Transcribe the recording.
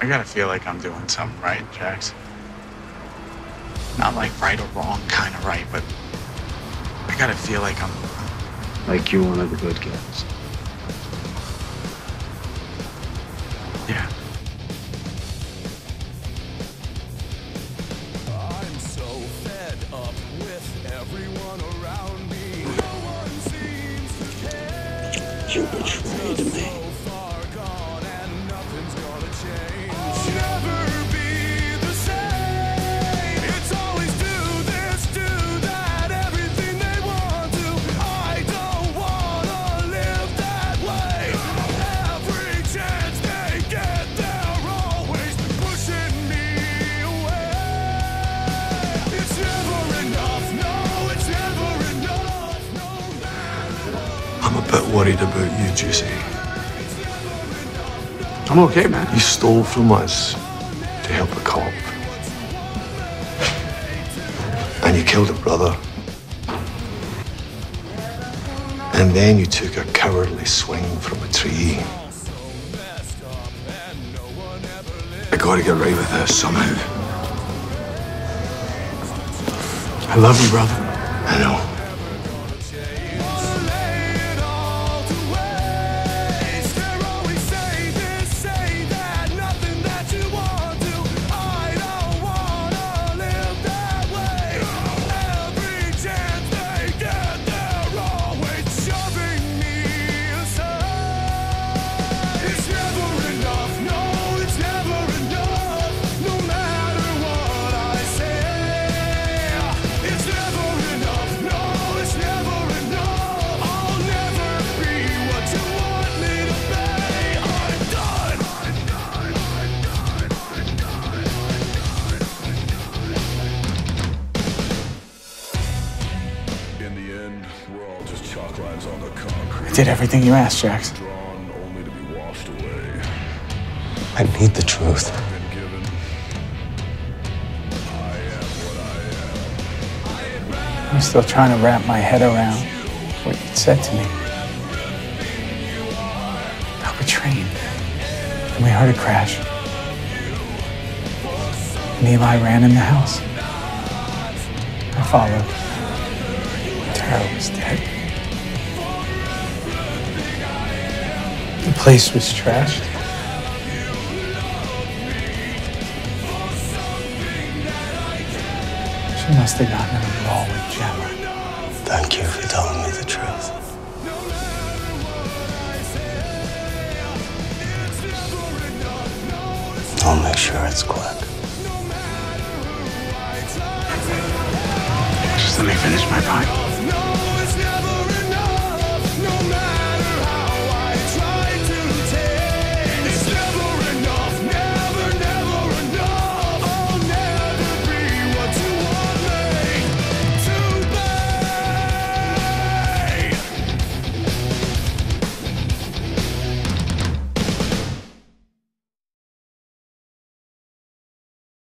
I gotta feel like I'm doing something right, Jax. Not like right or wrong kind of right, but I gotta feel like I'm... Like you're one of the good guys. Yeah. I'm so fed up with everyone around me. No one seems to care. You betrayed me. So far gone and nothing's gonna change. I'll never be the same. It's always do this, do that, everything they want to. I don't wanna live that way. Every chance they get, they're always pushing me away. It's never enough, no, it's never enough, no matter what. I'm a bit worried about you, Juicy. I'm okay, man. You stole from us to help a cop. And you killed a brother. And then you took a cowardly swing from a tree. I gotta get right with this somehow. I love you, brother. I know. I did everything you asked, Jax. I need the truth. I'm still trying to wrap my head around what you said to me. About betraying. And we heard a crash. And Eli ran in the house. I followed. Tara was dead. The place was trashed. She must have gotten in a brawl with Gemma. Thank you for telling me the truth. I'll make sure it's quick. Just let me finish my part.